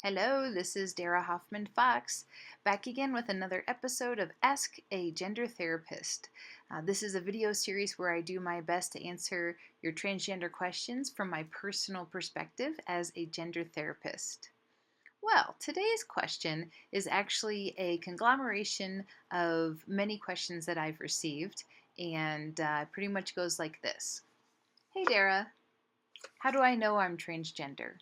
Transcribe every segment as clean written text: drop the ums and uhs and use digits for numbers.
Hello, this is Dara Hoffman Fox, back again with another episode of Ask a Gender Therapist. This is a video series where I do my best to answer your transgender questions from my personal perspective as a gender therapist. Well, today's question is actually a conglomeration of many questions that I've received, and pretty much goes like this. Hey Dara, how do I know I'm transgender?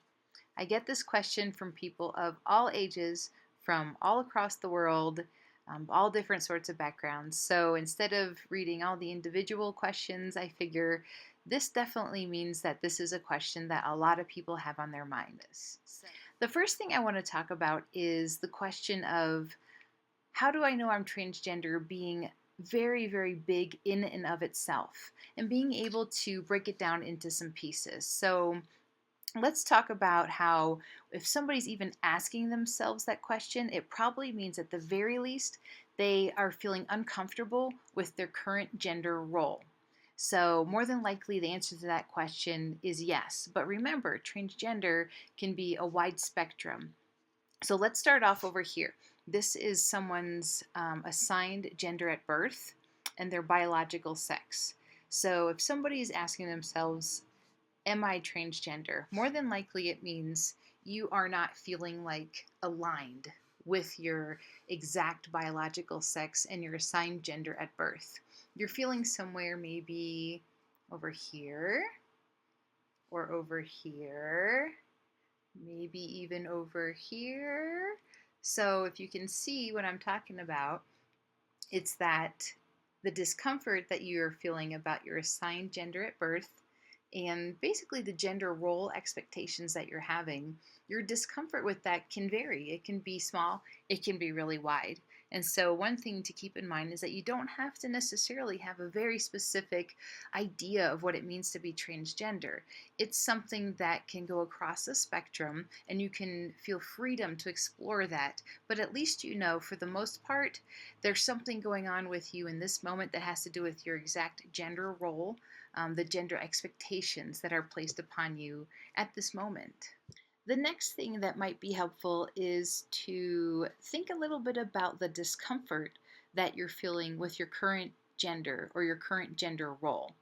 I get this question from people of all ages, from all across the world, all different sorts of backgrounds. So instead of reading all the individual questions, I figure this definitely means that this is a question that a lot of people have on their minds. The first thing I want to talk about is the question of how do I know I'm transgender being very, very big in and of itself, and being able to break it down into some pieces. So let's talk about how if somebody's even asking themselves that question, it probably means at the very least they are feeling uncomfortable with their current gender role. So, more than likely, the answer to that question is yes. But remember, transgender can be a wide spectrum. So, let's start off over here. This is someone's assigned gender at birth and their biological sex. So, if somebody is asking themselves, am I transgender? More than likely, it means you are not feeling like aligned with your exact biological sex and your assigned gender at birth. You're feeling somewhere maybe over here or over here, maybe even over here. So, if you can see what I'm talking about, it's that the discomfort that you're feeling about your assigned gender at birth and basically the gender role expectations that you're having, your discomfort with that can vary. It can be small, it can be really wide. And so, one thing to keep in mind is that you don't have to necessarily have a very specific idea of what it means to be transgender. It's something that can go across the spectrum, and you can feel freedom to explore that. But at least you know, for the most part, there's something going on with you in this moment that has to do with your exact gender role, the gender expectations that are placed upon you at this moment. The next thing that might be helpful is to think a little bit about the discomfort that you're feeling with your current gender or your current gender role.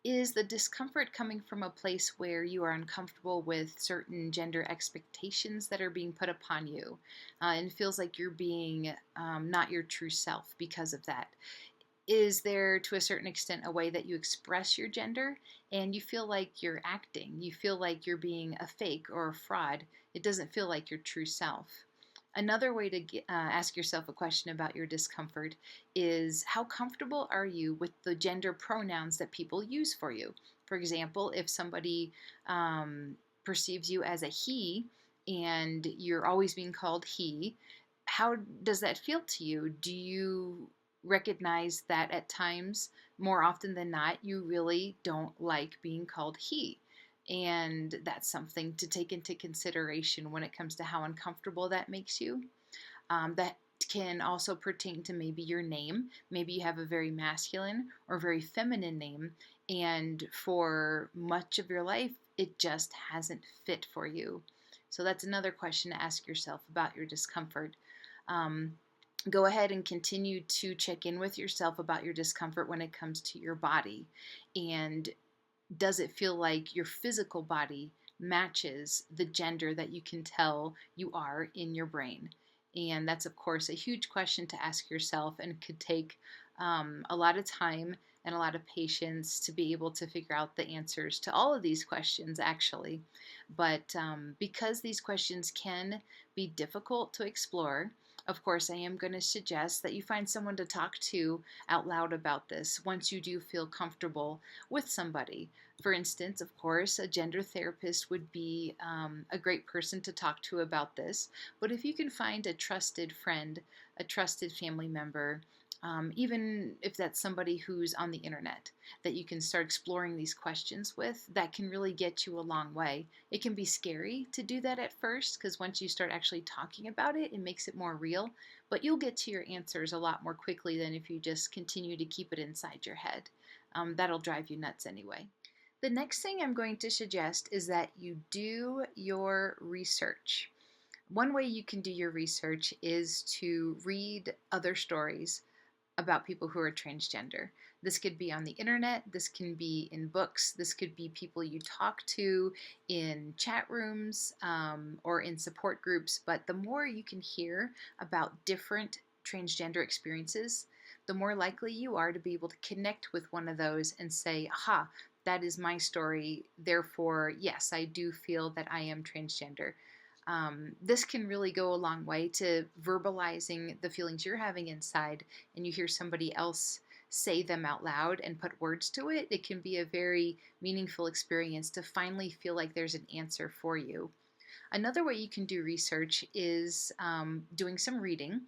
Is the discomfort coming from a place where you are uncomfortable with certain gender expectations that are being put upon you, and feels like you're being not your true self because of that? Is there, to a certain extent, a way that you express your gender and you feel like you're acting? You feel like you're being a fake or a fraud. It doesn't feel like your true self. Another way to ask yourself a question about your discomfort is how comfortable are you with the gender pronouns that people use for you? For example, if somebody perceives you as a he and you're always being called he, how does that feel to you? Do you recognize that at times, more often than not, you really don't like being called he? And that's something to take into consideration when it comes to how uncomfortable that makes you. That can also pertain to maybe your name. Maybe you have a very masculine or very feminine name, and for much of your life, it just hasn't fit for you. So that's another question to ask yourself about your discomfort. Go ahead and continue to check in with yourself about your discomfort when it comes to your body. And does it feel like your physical body matches the gender that you can tell you are in your brain? And that's, of course, a huge question to ask yourself, and could take a lot of time and a lot of patience to be able to figure out the answers to all of these questions, actually. But because these questions can be difficult to explore, of course, I am going to suggest that you find someone to talk to out loud about this once you do feel comfortable with somebody. For instance, of course, a gender therapist would be a great person to talk to about this. But if you can find a trusted friend, a trusted family member, even if that's somebody who's on the internet that you can start exploring these questions with, that can really get you a long way. It can be scary to do that at first, because once you start actually talking about it, it makes it more real, but you'll get to your answers a lot more quickly than if you just continue to keep it inside your head. That'll drive you nuts anyway. The next thing I'm going to suggest is that you do your research. One way you can do your research is to read other stories about people who are transgender. This could be on the internet, this can be in books, this could be people you talk to in chat rooms or in support groups. But the more you can hear about different transgender experiences, the more likely you are to be able to connect with one of those and say, aha, that is my story. Therefore, yes, I do feel that I am transgender. This can really go a long way to verbalizing the feelings you're having inside, and you hear somebody else say them out loud and put words to it. It can be a very meaningful experience to finally feel like there's an answer for you. Another way you can do research is doing some reading.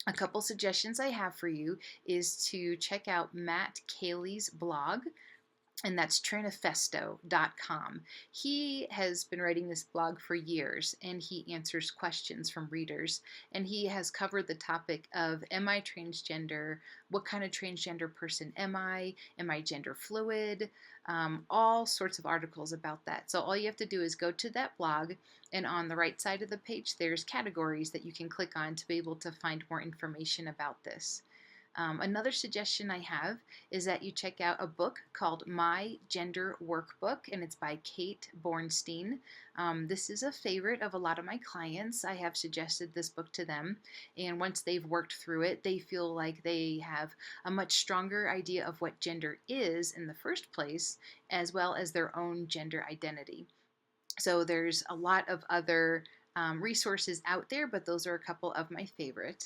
A couple suggestions I have for you is to check out Matt Cayley's blog, and that's trinifesto.com. He has been writing this blog for years, and he answers questions from readers. And he has covered the topic of, am I transgender? What kind of transgender person am I? Am I gender fluid? All sorts of articles about that. So all you have to do is go to that blog, and on the right side of the page, there's categories that you can click on to be able to find more information about this. Another suggestion I have is that you check out a book called My Gender Workbook, and it's by Kate Bornstein. This is a favorite of a lot of my clients. I have suggested this book to them, and once they've worked through it, they feel like they have a much stronger idea of what gender is in the first place, as well as their own gender identity. So there's a lot of other resources out there, but those are a couple of my favorite.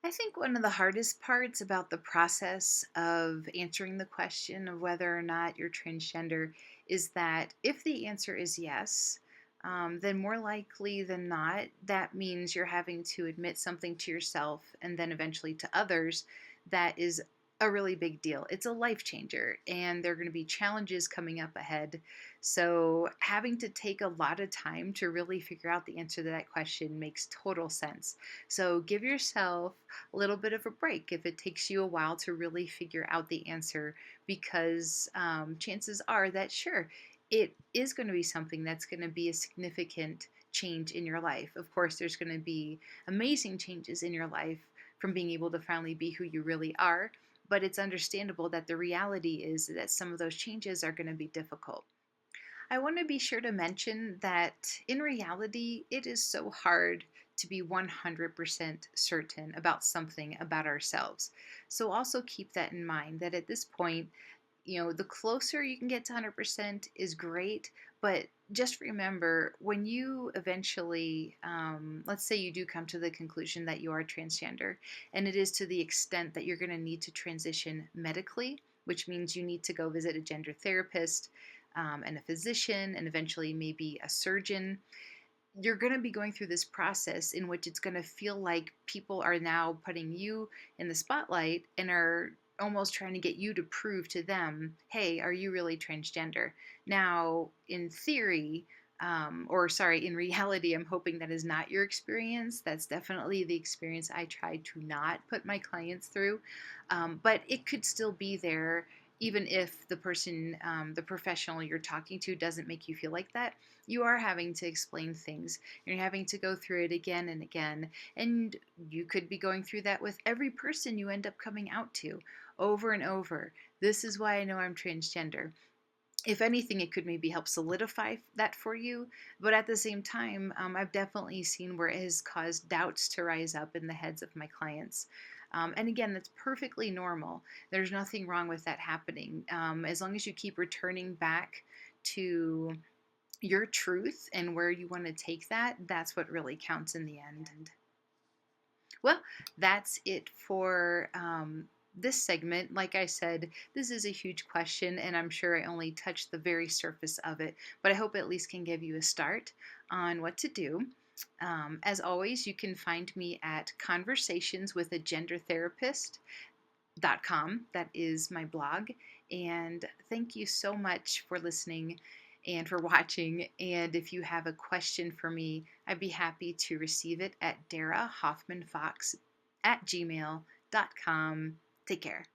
I think one of the hardest parts about the process of answering the question of whether or not you're transgender is that if the answer is yes, then more likely than not, that means you're having to admit something to yourself and then eventually to others that is a really big deal. It's a life changer, and there are going to be challenges coming up ahead. So, having to take a lot of time to really figure out the answer to that question makes total sense. So, give yourself a little bit of a break if it takes you a while to really figure out the answer, because chances are that, sure, it is going to be something that's going to be a significant change in your life. Of course, there's going to be amazing changes in your life from being able to finally be who you really are, but it's understandable that the reality is that some of those changes are going to be difficult. I want to be sure to mention that in reality, it is so hard to be 100% certain about something about ourselves. So also keep that in mind, that at this point, the closer you can get to 100% is great, but just remember, when you eventually, let's say you do come to the conclusion that you are transgender, and it is to the extent that you're going to need to transition medically, which means you need to go visit a gender therapist and a physician, and eventually maybe a surgeon. You're going to be going through this process in which it's going to feel like people are now putting you in the spotlight and are almost trying to get you to prove to them, hey, are you really transgender? Now, in theory, in reality, I'm hoping that is not your experience. That's definitely the experience I try to not put my clients through. But it could still be there, even if the person, the professional you're talking to, doesn't make you feel like that. You are having to explain things. You're having to go through it again and again. And you could be going through that with every person you end up coming out to over and over. This is why I know I'm transgender. If anything, it could maybe help solidify that for you. But at the same time, I've definitely seen where it has caused doubts to rise up in the heads of my clients. And again, that's perfectly normal. There's nothing wrong with that happening. As long as you keep returning back to your truth and where you want to take that, that's what really counts in the end. Well, that's it for this segment. Like I said, this is a huge question, and I'm sure I only touched the very surface of it, but I hope it at least can give you a start on what to do. As always, you can find me at conversationswithagendertherapist.com. That is my blog. And thank you so much for listening and for watching. And if you have a question for me, I'd be happy to receive it at darahoffmanfox@gmail.com. Take care.